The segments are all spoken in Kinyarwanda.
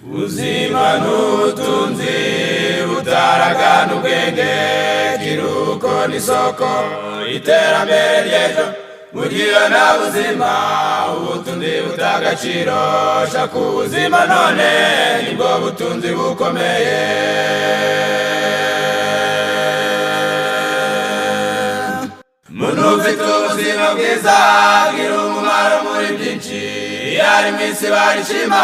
Uzima n'ubutunzi butaragana ubwenge, kiruko n'isoko iterambere ry'ejo. Mugira na buzima ubutunzi butagaciro, shaka ubuzima none nibwo butunzi bukomeye. Muntu ufite ubuzima bwiza agira umumaro muri byinshi, yari mwisi barishima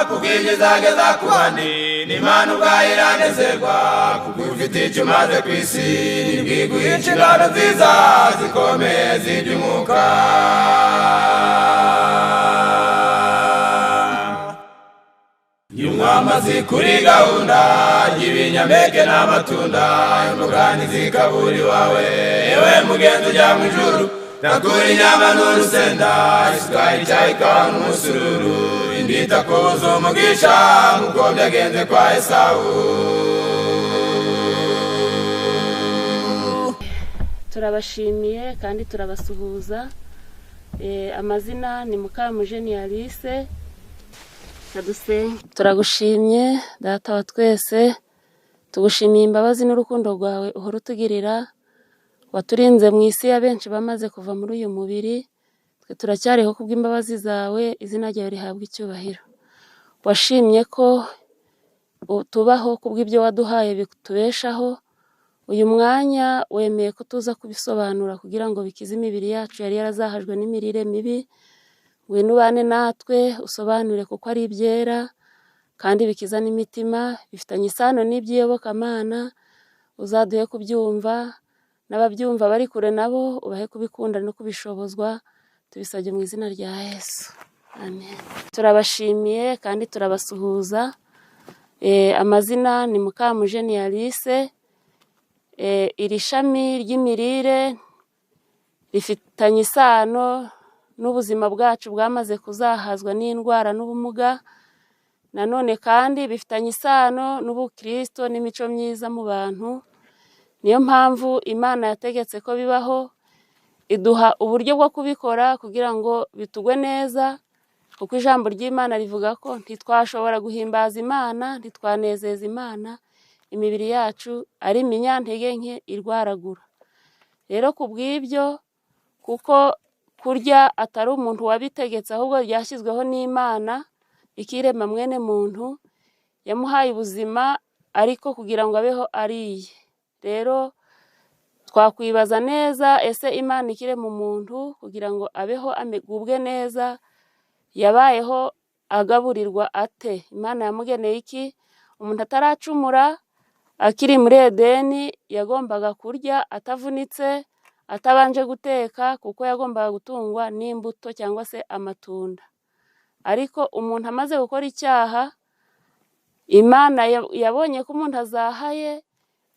kuko igezageza ku bandi, n'Imana ubwayo iranezerwa kuko ufite icyo umaze ku isi, nibwiguhe inshingano nziza zikomeye z'iby'umwuka. Nyumwamazi kuri gahunda y'ibinyampeke n'amatunda, imboga ntizikabura iwawe, ewe mugenzi ujya mu ijuru. Nakura inyama n'urusenda, isukari, icyayi, ikawa n'umusururu, indita kuza umugisha nk'uko byagenze kwa Esawu. Turabashimiye kandi turabasuhuza. Amazina ni Mukamujeni Alice. Turagushimye Data wa twese, tugushimiye imbabazi n'urukundo rwawe uhora utugirira. Waturinze mu isi ya benshi bamaze kuva muri uyu mubiri, twe turacyariho kubw'imbabazi zawe, izina ryawe rihabwa icyubahiro. Washimye ko tubaho kubw'ibyo waduhaye bitubeshaho. Uyu mwanya wemeye ko tuza kubisobanura kugira ngo bikize imibiri yacu yari yarazahajwe n'imirire mibi. Ngwino ubane natwe usobanure kuko ari ibyera kandi bikiza n'imitima, bifitanye isano n'iby'iyobokamana. Uzaduhe kubyumva, n'ababyumva bari kure nabo ubahe kubikunda no kubishobozwa, tubisabye mu izina rya Yesu, amen. Turabashimiye kandi turabasuhuza. Amazina ni Mukamujeni Alice. Iri shami ry'imirire rifitanye isano n'ubuzima bwacu bwamaze kuzahazwa n'indwara n'ubumuga, nanone kandi bifitanye isano n'ubukristo n'imico myiza mu bantu. Niyo mpamvu Imana yategetse ko bibaho, iduha uburyo bwo kubikora kugira ngo bitugwe neza, kuko ijambo ry'Imana rivuga ko ntitwashobora guhimbaza Imana, ntitwanezeza Imana, imibiri yacu ari iminyantege nke irwaragura. Rero kubw'ibyo, kuko kurya atari umuntu wabitegetse ahubwo ryashyizweho n'Imana ikirema mwene muntu, yamuhaye ubuzima ariko kugira ngo abeho ariye. Rero twakwibaza neza, ese Imana ikirema umuntu kugira ngo abeho amegubwe neza, yabayeho agaburirwa ate? Imana yamugeneye iki? Umuntu ataracumura akiri muri Edeni yagombaga kurya atavunitse, atabanje guteka, kuko yagombaga gutungwa n'imbuto cyangwa se amatunda. Ariko umuntu amaze gukora icyaha, Imana yabonye ko umuntu azahaye,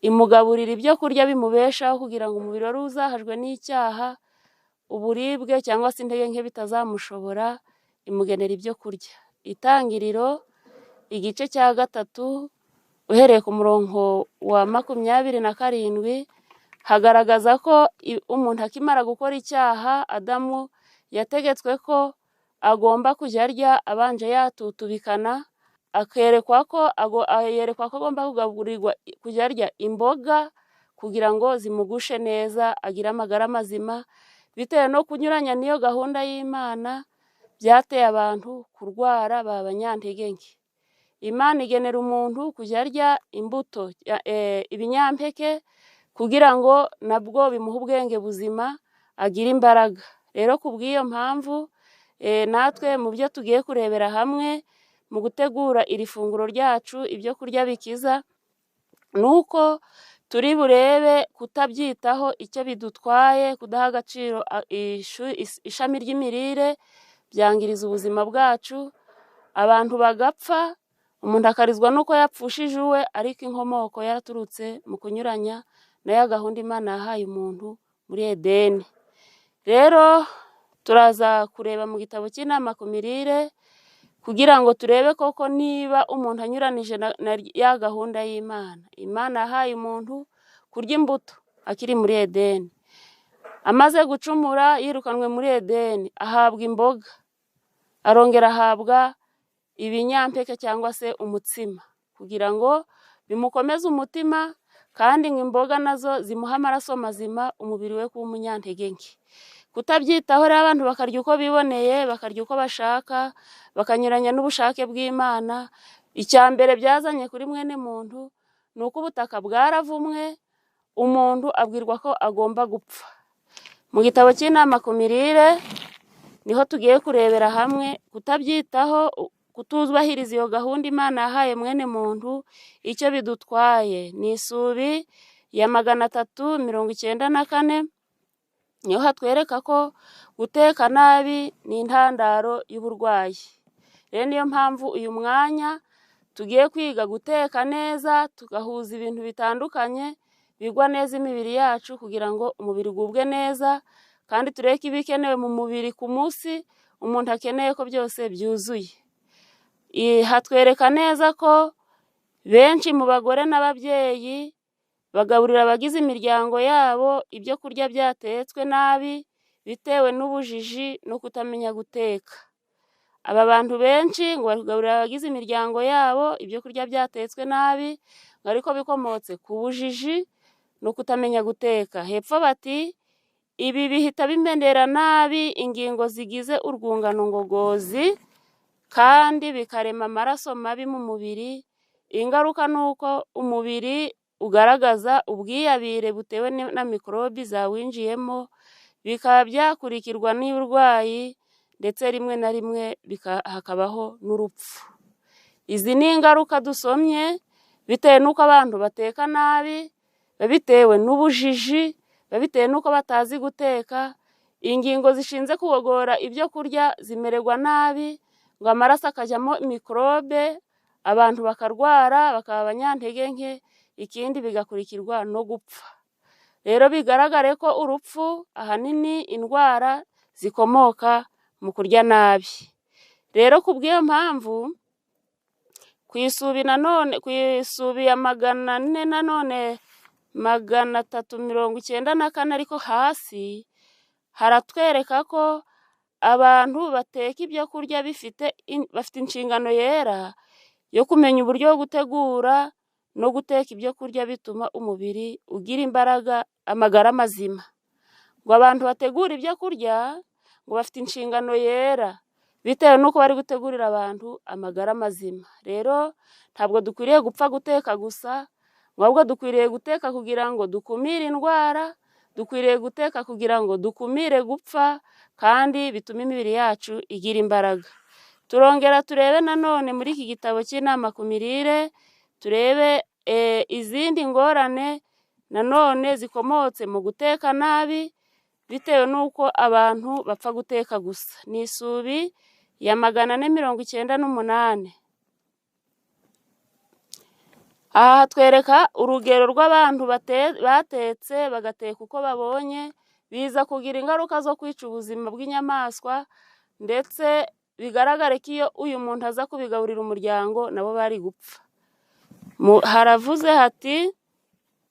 imugaburira ibyo kurya bimubeshaho kugira ngo umubiri wari uzahajwe n'icyaha, uburibwe cyangwa se intege nke bitazamushobora, imugenera ibyo kurya. Itangiriro igice cya 3 uhereye ku murongo wa 27 hagaragaza ko umuntu akimara gukora icyaha, Adamu yategetswe ko agomba kujya arya abanje yatutubikana, yerekwa ko agomba kugaburirwa kujya arya imboga kugira ngo zimugushe neza, agire amagara mazima. Bitewe no kunyuranya n'iyo gahunda y'Imana, byateye abantu kurwara babanyantege nke. Imana igenera umuntu kujya arya imbuto, ibinyampeke, kugira ngo nabwo bimuhe ubwenge buzima, agire imbaraga. Rero kubw'iyo mpamvu, natwe mu byo tugiye kurebera hamwe mu gutegura iri funguro ryacu, ibyo kurya bikiza, nuko turi burebe kutabyitaho icyo bidutwaye, kudaha agaciro ishami ry'imirire, byangiriza ubuzima bwacu, abantu bagapfa, umuntu akarizwa nuko yapfushije uwe, ariko inkomoko yaraturutse mu kunyuranya na ya gahunda Imana yahaye umuntu muri Edeni. Rero turaza kureba mu gitabo cy'inama ku mirire kugira ngo turebe koko niba umuntu anyuranije na ya gahunda y'Imana. Imana yahaye umuntu kurya imbuto akiri muri Edeni. Amaze gucumura yirukanwe muri Edeni, ahabwa imboga, arongera ahabwa ibinyampeke cyangwa se umutsima kugira ngo bimukomeze umutima, kandi ngo imboga nazo zimuha amaraso mazima umubiri we kuba umunyantege nke. Kutabyitaho rero abantu bakarya uko biboneye, bakarya uko bashaka, bakanyuranya n'ubushake bw'Imana. Icya mbere byazanye kuri mwene muntu ni uko ubutaka bwaravumwe, umuntu abwirwa ko agomba gupfa. Mu gitabo cy'inama ku mirire niho tugiye kurebera hamwe kutabyitaho, kutubahiriza iyo gahunda Imana yahaye mwene muntu icyo bidutwaye. Ni isubi ya 394 niho hatwereka ko guteka nabi ni intandaro y'uburwayi. Rero niyo mpamvu uyu mwanya tugiye kwiga guteka neza, tugahuza ibintu bitandukanye bigwa neza imibiri yacu kugira ngo umubiri ugubwe neza, kandi tureke ibikenewe mu mubiri ku munsi umuntu akeneye ko byose byuzuye. Hatwereka neza ko benshi mu bagore n'ababyeyi bagaburira abagize imiryango yabo ibyo kurya byatetswe nabi bitewe n'ubujiji no kutamenya guteka. Aba bantu benshi ngo bagaburira abagize imiryango yabo ibyo kurya byatetswe nabi, ariko bikomotse ku bujiji no kutamenya guteka. Hepfo bati ibi bihita bimendera nabi ingingo zigize urwungano ngogozi kandi bikarema amaraso mabi mu mubiri. Ingaruka ni uko umubiri ugaragaza ubwiyabire butewe na mikorobi zawinjiyemo, bikaba byakurikirwa n'uburwayi ndetse rimwe na rimwe hakabaho n'urupfu. Izi ni ingaruka dusomye bitewe n'uko abantu bateka nabi, bitewe n'ubujiji, bitewe n'uko batazi guteka. Ingingo zishinze kugogora ibyo kurya zimererwa nabi, ngo amaraso akajyamo mikorobe, abantu bakarwara bakaba abanyantege nke, ikindi bigakurikirwa no gupfa. Rero bigaragare ko urupfu ahanini indwara zikomoka mu kurya nabi. Rero kubw'iyo mpamvu ku isubi ya 394 ariko hasi haratwereka ko abantu bateka ibyo kurya bafite inshingano yera yo kumenya uburyo bwo gutegura no guteka ibyo kurya bituma umubiri ugira imbaraga, amagara mazima. Ngo abantu bategura ibyo kurya ngo bafite inshingano yera bitewe n'uko bari gutegurira abantu amagara mazima. Rero ntabwo dukwiriye gupfa guteka gusa, ahubwo dukwiriye guteka kugira ngo dukumire indwara, dukwiriye guteka kugira ngo dukumire gupfa, kandi bitume imibiri yacu igira imbaraga. Turongera turebe nanone muri iki gitabo cy'inama ku mirire, turebe izindi ngorane nanone zikomotse mu guteka nabi bitewe n'uko abantu bapfa guteka gusa. Ni isubi ya 498. Aha hatwereka urugero rw'abantu batetse bagateka uko babonye, biza kugira ingaruka zo kwica ubuzima bw'inyamaswa, ndetse bigaragare ko iyo uyu muntu aza kubigaburira umuryango nabo bari gupfa. Haravuze hati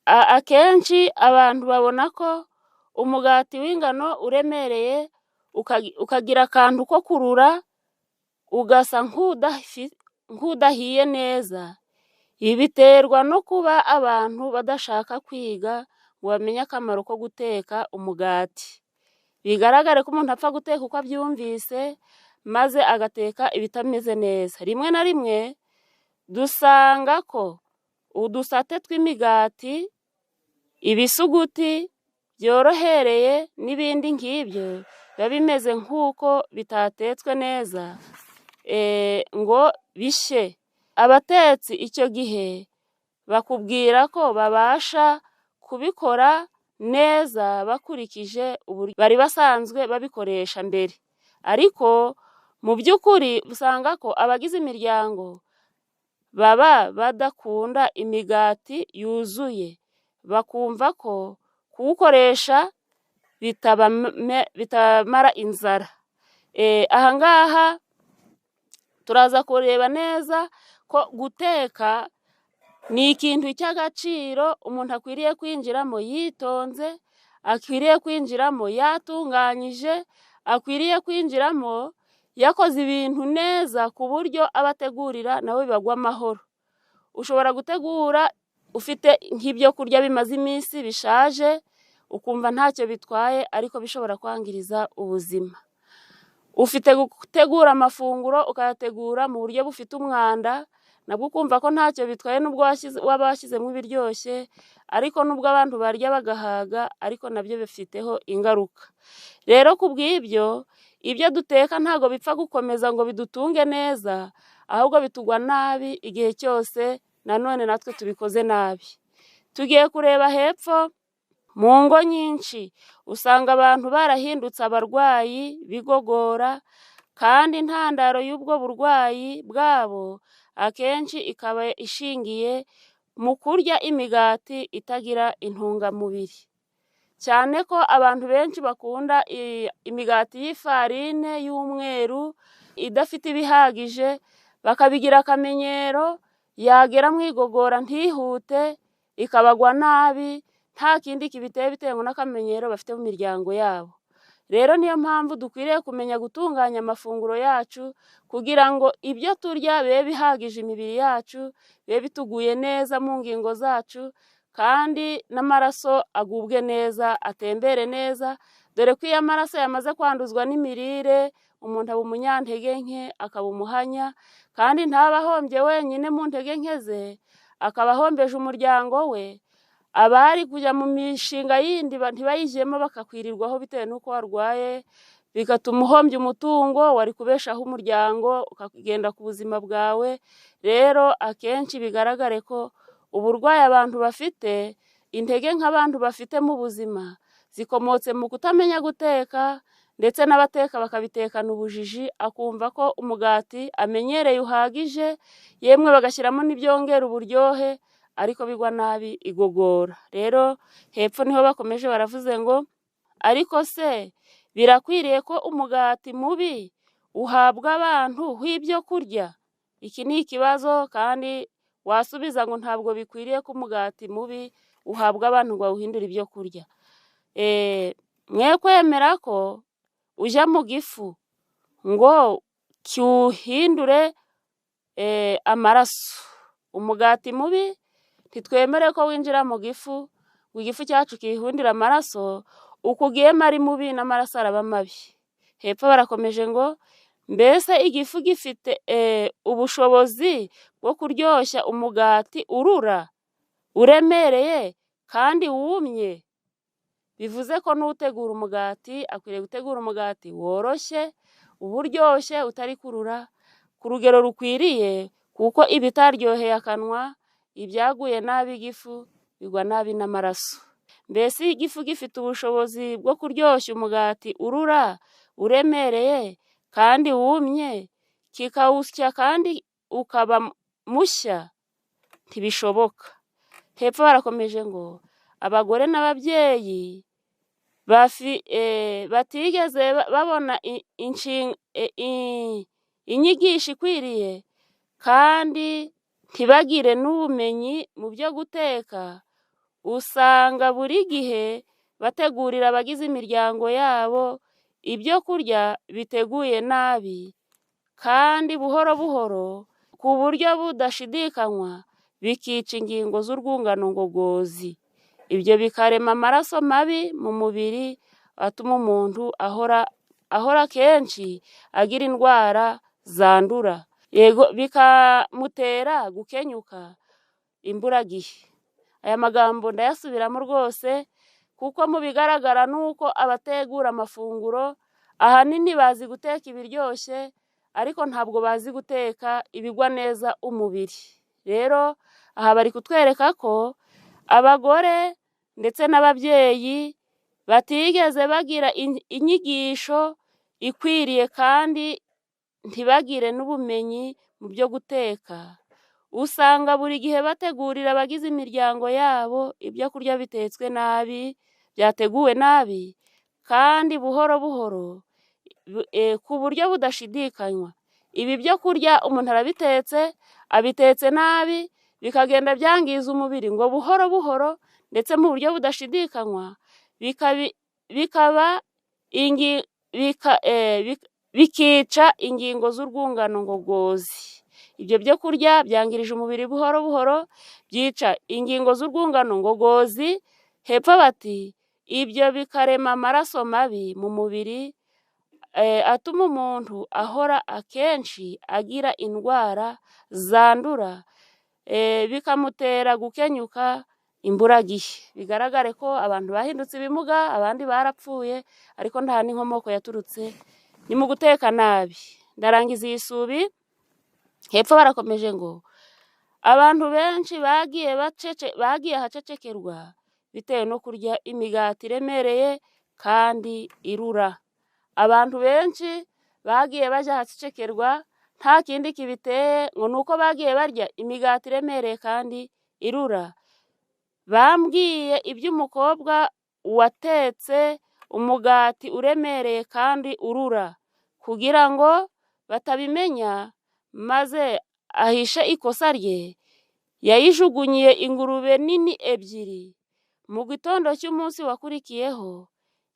akenshi abantu babona ko umugati w'ingano uremereye ukagira akantu ko kurura ugasa nk'udahiye neza. Ibi biterwa no kuba abantu badashaka kwiga ngo bamenye akamaro ko guteka umugati. Bigaragare ko umuntu apfa guteka uko abyumvise maze agateka ibitameze neza. Rimwe na rimwe dusanga ko udusate tw'imigati, ibisuguti byorohereye n'ibindi nk'ibyo biba bimeze nk'uko bitatetswe neza ngo bishye. Abatetsi icyo gihe bakubwira ko babasha kubikora neza bakurikije uburyo bari basanzwe babikoresha mbere, ariko mu by'ukuri usanga ko abagize imiryango baba badakunda imigati yuzuye, bakumva ko kuwukoresha bitamara inzara. Ahangaha turaza kureba neza ko guteka ni ikintu cy'agaciro umuntu akwiriye kwinjiramo yitonze, akwiriye kwinjiramo yatunganyije, akwiriye kwinjiramo yakoze ibintu neza ku buryo abategurira nawe bibagwa amahoro. Ushobora gutegura ufite nk'ibyo kurya bimaze iminsi bishaje ukumva ntacyo bitwaye ariko bishobora kwangiriza ubuzima. Ufite gutegura amafunguro ukayategura mu buryo bufite umwanda nabwo ukumva ko ntacyo bitwaye nubwo waba washyizemo ibiryoshye ariko nubwo abantu barya bagahaga ariko nabyo bifiteho ingaruka. Rero ku bw'ibyo ibyo duteka ntago bipfa gukomeza ngo bidutunge neza ahubwo bitugwa nabi igihe cyose nanone natwe tubikoze nabi. Tugiye kureba hepfo mu ngo nyinshi usanga abantu barahindutse abarwayi bigogora kandi intandaro y'ubwo burwayi bwabo akenshi ikaba ishingiye mu kurya imigati itagira intungamubiri. Cyane ko abantu benshi bakunda imigati y'ifarine y'umweru idafite ibihagije bakabigira akamenyero, yagera mu igogora ntihute ikabagwa nabi nta kindi kibiteye bitewe n'akamenyero bafite mu miryango yabo. Rero niyo mpamvu dukwiriye kumenya gutunganya amafunguro yacu kugira ngo ibyo turya bibe bihagije imibiri yacu, bibe bituguye neza mu ngingo zacu kandi n'amaraso agubwe neza atembere neza, dore ko iyo amaraso yamaze kwanduzwa n'imirire umuntu aba umunyantege nke akaba umuhanya kandi ntaba ahombye wenyine mu ntege nke ze, akaba ahombeje umuryango we. Abari kujya mu mishinga yindi ntibayijyemo bakakwirirwaho bitewe n'uko warwaye bigatuma uhombya umutungo wari kubeshaho umuryango ukagenda ku buzima bwawe. Rero akenshi bigaragare ko uburwayi abantu bafite, intege nk'abantu bafite mu buzima zikomotse mu kutamenya guteka ndetse n'abateka bakabitekana ubujiji akumva ko umugati amenyereye uhagije yemwe bagashyiramo n'ibyongera uburyohe ariko bigwa nabi igogora. Rero hepfo niho bakomeje baravuze ngo ariko se birakwiriye ko umugati mubi uhabwa abantu w'ibyo kurya? Iki ni ikibazo kandi wasubiza ngo ntabwo bikwiriye ko umugati mubi uhabwa abantu ngo bawuhindure ibyo kurya. Mwe kwemera ko ujya mu gifu ngo cyuhindure amaraso. Umugati mubi ntitwemere ko winjira mu gifu ngo igifu cyacu kihundira amaraso, uko ugiyemo ari mubi n'amaraso araba mabi. Hepfo barakomeje ngo mbese igifu gifite ubushobozi bwo kuryoshya umugati urura uremereye kandi wumye. Bivuze ko n'utegura umugati akwiriye gutegura umugati woroshye uba uryoshye utari kurura ku rugero rukwiriye, kuko ibitaryoheye akanwa ibyaguye nabi igifu bigwa nabi n'amaraso. Mbese igifu gifite ubushobozi bwo kuryoshya umugati urura uremereye kandi wumye kikawusya kandi ukaba mushya? Ntibishoboka. Hepfo barakomeje ngo abagore n'ababyeyi batigeze babona inyigisho ikwiriye kandi ntibagire n'ubumenyi mu byo guteka, usanga buri gihe bategurira abagize imiryango yabo ibyo kurya biteguye nabi kandi buhoro buhoro ku buryo budashidikanywa bikica ingingo z'urwungano ngogozi. Ibyo bikarema amaraso mabi mu mubiri atuma umuntu ahora kenshi agira indwara zandura, yego bikamutera gukenyuka imburagihe. Aya magambo ndayasubiramo rwose kuko mu bigaragara nuko abategura amafunguro ahanini bazi guteka ibiryoshye ariko ntabwo bazi guteka ibigwa neza umubiri. Rero aha bari kutwereka ko abagore ndetse n'ababyeyi batigeze bagira inyigisho ikwiriye kandi ntibagire n'ubumenyi mu byo guteka. Usanga buri gihe bategurira abagize imiryango yabo ibyo kurya bitetswe nabi, byateguwe nabi kandi buhoro buhoro ku buryo budashidikanywa. Ibi byo kurya umuntu abitetse nabi bikagenda byangiza umubiri ngo buhoro buhoro ndetse mu buryo bikica ingingo z'urwungano ngogozi. Ibyo byo kurya byangirije umubiri buhoro buhoro, byica ingingo z'urwungano ngogozi. Hepfo bati ibyo bikarema amaraso mabi mu mubiri, atuma umuntu ahora akenshi agira indwara zandura, bikamutera gukenyuka imburagihe. Bigaragare ko abantu bahindutse ibimuga, abandi barapfuye, ariko nta n'inkomoko yaturutse, ni mu guteka nabi. Ndarangiza iyi subi. Hepfo barakomeje ngo abantu benshi bagiye ahacecekerwa bitewe no kurya imigati iremereye kandi irura. Abantu benshi bagiye bajya ahacecekerwa nta kindi kibiteye, ngo nuko bagiye barya imigati iremereye kandi irura. Bambwiye iby'umukobwa watetse umugati uremereye kandi urura, kugira ngo batabimenya maze ahishe ikosa rye. Yayijugunyiye ingurube nini ebyiri. Mu gitondo cy'umunsi wakurikiyeho,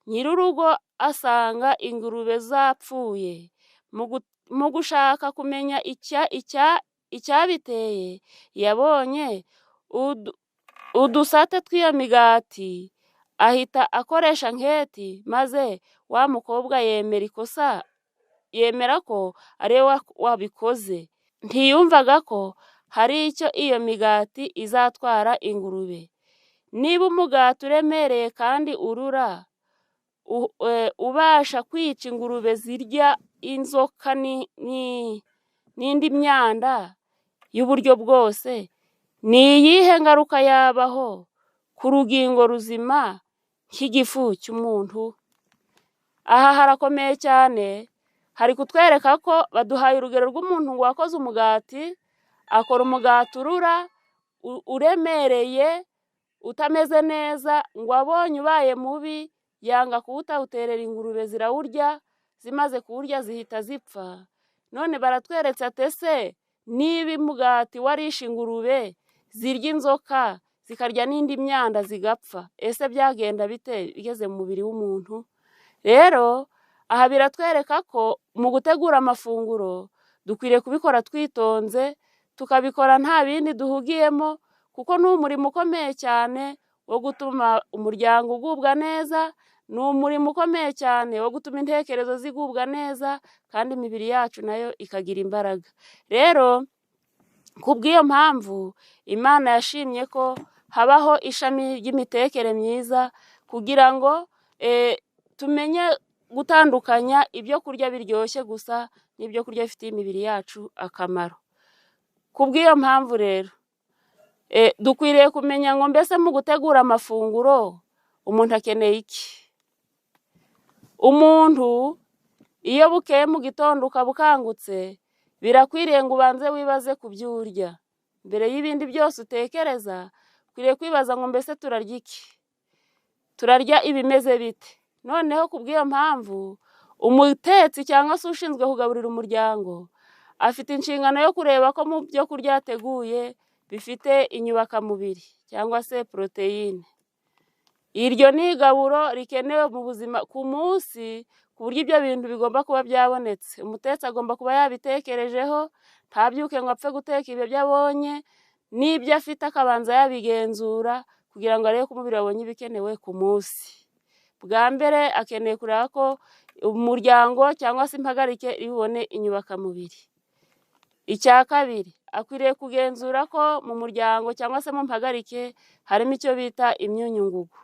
nyir'urugo asanga ingurube zapfuye. Mu gushaka kumenya icyabiteye, yabonye udusate tw'iyo migati, ahita akoresha nketi, maze wa mukobwa yemera ko ari we wabikoze. Ntiyumvaga ko hari icyo iyo migati izatwara ingurube. Niba umugati uremereye kandi urura ubasha kwica ingurube zirya inzoka n'indi myanda y'uburyo bwose, ni iyihe ngaruka yabaho ku rugingo ruzima nk'igifu cy'umuntu? Aha harakomeye cyane. Hari kutwereka ko baduhaye urugero rw'umuntu ngo wakoze umugati, akora umugati urura, uremereye, utameze neza, ngo abonye ubaye mubi yanga kuwutawuterera ingurube zirawurya, zimaze kuwurya zihita zipfa. None baratweretse atese niba umugati warishe ingurube zirya inzoka zikarya n'indi myanda zigapfa, ese byagenda bite bigeze mu mubiri w'umuntu? Rero aha biratwereka ko mu gutegura amafunguro dukwiriye kubikora twitonze, tukabikora nta bindi duhugiyemo, kuko ni umurimo ukomeye cyane wo gutuma umuryango ugubwa neza, ni umurimo ukomeye cyane wo gutuma intekerezo zigubwa neza, kandi imibiri yacu nayo ikagira imbaraga. Rero kubw'iyo mpamvu Imana yashimye ko habaho ishami ry'imitekere myiza, kugira ngo tumenye gutandukanya ibyo kurya biryoshye gusa n'ibyo kurya bifitiye imibiri yacu akamaro. Kubw'iyo mpamvu rero dukwiriye kumenya ngo mbese mu gutegura amafunguro umuntu akeneye iki? Umuntu iyo bukeye mu gitondo ukaba ukangutse, birakwiriye ngo ubanze wibaze ku byo urya. Mbere y'ibindi byose utekereza, ukwiriye kwibaza ngo mbese turarya iki? Turarya ibimeze bite? Noneho kubw'iyo mpamvu umutetsi cyangwa se ushinzwe kugaburira umuryango afite inshingano yo kureba ko mu byo kurya yateguye bifite inyubakamubiri cyangwa se poroteyine. Iryo ni igaburo rikenewe mu buzima ku munsi, ku buryo ibyo bintu bigomba kuba byabonetse. Umutetsi agomba kuba yabitekerejeho, ntabyuke ngo apfe guteka ibyo abonye, n'ibyo afite akabanza yabigenzura kugira ngo arebe ko umubiri wabonye ibikenewe ku munsi. Bwa mbere akeneye kureba ko umuryango cyangwa se impagarike ibone inyubakamubiri. Icya kabiri, akwiriye kugenzura ko mu muryango cyangwa se mu mpagarike harimo icyo bita imyunyungugu.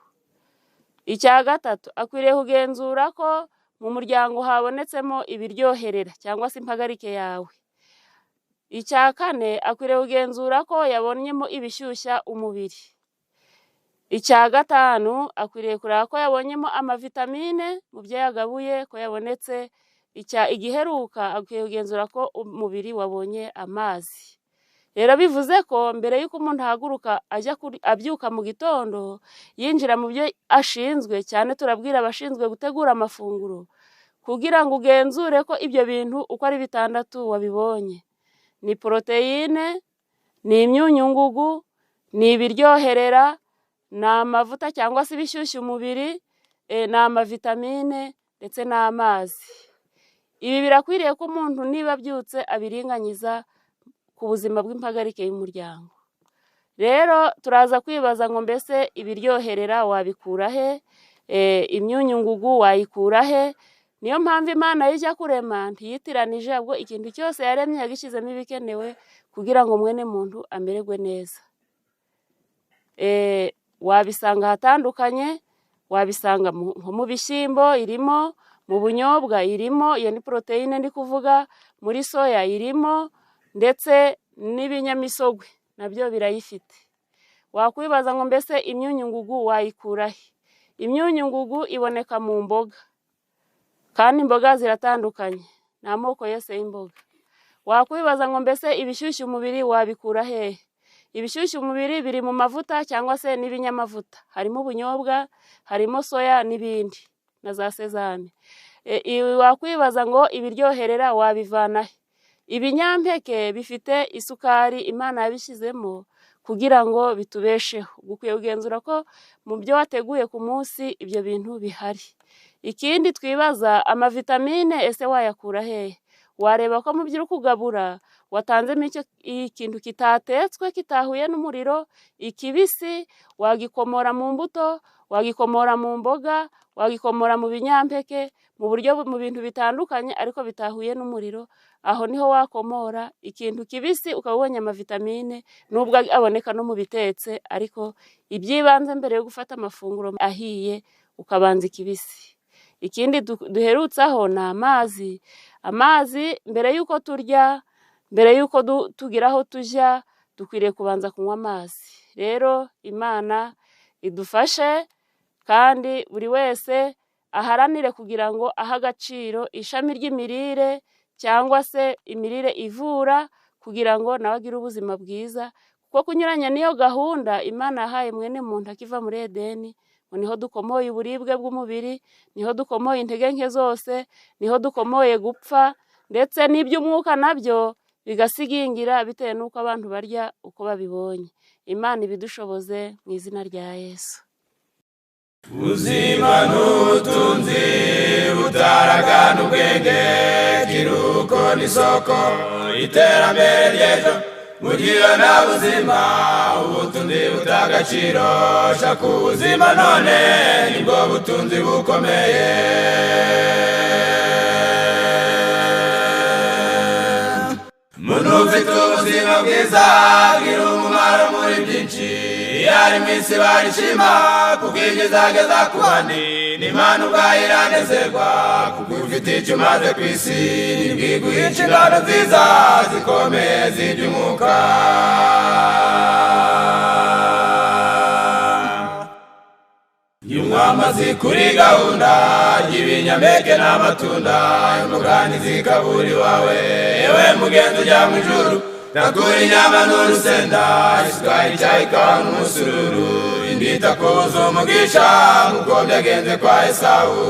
Icya gatatu, akwiriye kugenzura ko mu muryango habonetsemo ibiryoherera cyangwa se impagarike yawe. Icya kane, akwiriye kugenzura ko yabonyemo ibishyushya umubiri. Icya gatanu, akwiriye kureba ko yabonyemo amavitamine mu byo yagabuye, ko yabonetse. Igiheruka akwiriye kugenzura ko umubiri wabonye amazi. Rero bivuze ko mbere y'uko umuntu ahaguruka abyuka mu gitondo yinjira mu byo ashinzwe, cyane turabwira abashinzwe gutegura amafunguro, kugira ngo ugenzure ko ibyo bintu uko ari 6 wabibonye. Ni poroteyine, ni imyunyungugu, ni ibiryoherera, ni amavuta cyangwa se ibishyushya umubiri, ni amavitamine ndetse n'amazi. Ibi birakwiriye ko umuntu niba abyutse abiringanyiza ku buzima bw'impagarike y'umuryango. Rero turaza kwibaza ngo mbese ibiryoherera wabikura he, imyunyungugu wayikura he? Niyo mpamvu Imana ijya kurema ntiyitiranije, ahubwo ikintu cyose yaremye yagishyizemo ibikenewe kugira ngo mwene muntu amererwe neza. Wabisanga ahatandukanye, wabisanga nko mu bishyimbo irimo, mu bunyobwa irimo, iyo ni poroteyine ndi kuvuga, muri soya irimo, ndetse n'ibinyamisogwe nabyo birayifite. Wakwibaza ngo mbese imyunyungugu wayikura he? Imyunyungugu iboneka mu mboga, kandi imboga ziratandukanye, ni amoko yose y'imboga. Wakwibaza ngo mbese ibishyushya umubiri wabikura hehe? Ibishyushya umubiri biri mu mavuta cyangwa se n'ibinyamavuta, harimo ubunyobwa, harimo soya n'ibindi, na za sezame. Wakwibaza ngo ibiryoherera wabivana he? Ibinyampeke bifite isukari Imana yabishyizemo kugira ngo bitubesheho. Gukwiye kugenzura ko mu byo wateguye ku munsi ibyo bintu bihari. Ikindi twibaza, amavitamine ese wayakura hehe? Wareba ko mu byo uri kugabura watanzemo ikintu kitatetswe, kitahuye n'umuriro, ikibisi wagikomora mu mbuto, wagikomora mu mboga, wagikomora mu binyampeke, mu bintu bitandukanye ariko bitahuye n'umuriro. Aho niho wakomora ikintu kibisi ukabonye amavitamine, nubwo aboneka no mu bitetse, ariko ibyibanze mbere yo gufata amafunguro ahiye ukabanza ikibisi. Ikindi duherutsaho ni amazi. Amazi mbere y'uko turya, mbere y'uko tugira aho tujya, dukwiriye kubanza kunywa amazi. Rero Imana idufashe, kandi buri wese aharanire kugira ngo aha agaciro ishami ry'imirire cyangwa se imirire ivura, kugira ngo nawe agire ubuzima bwiza, kuko kunyuranya n'iyo gahunda Imana yahaye mwene muntu akiva muri Edeni, ngo niho dukomoye uburibwe bw'umubiri, niho dukomoye intege nke zose, niho dukomoye gupfa, ndetse n'iby'umwuka nabyo bigasigingira bitewe n'uko abantu barya uko babibonye. Imana ibidushoboze mu izina rya Yesu. Ubuzima n'ubutunzi butaragana ubwenge, kiruko n'isoko iterambere ry'ejo. Mugira nta buzima ubutunzi butagaciro, shaka ubuzima none nibwo butunzi bukomeye. Muntu ufite ubuzima bwiza agira umumaro muri byinshi, yari mu isi barishima kuko igezageza ku bandi, n'Imana ubwayo iranezerwa kuko ufite icyo umaze ku isi, nibwiguhe inshingano nziza zikomeye z'iby'umwuka. Nyumwamazi kuri gahunda y'ibinyampeke n'amatunda, imboga ntizikabura iwawe, yewe mugenzi ujya mu ijuru. Nakura inyama n'urusenda, isukari, icyayi, ikawa n'umusururu, indi itakubuza umugisha nk'uko byagenze kwa Esawu.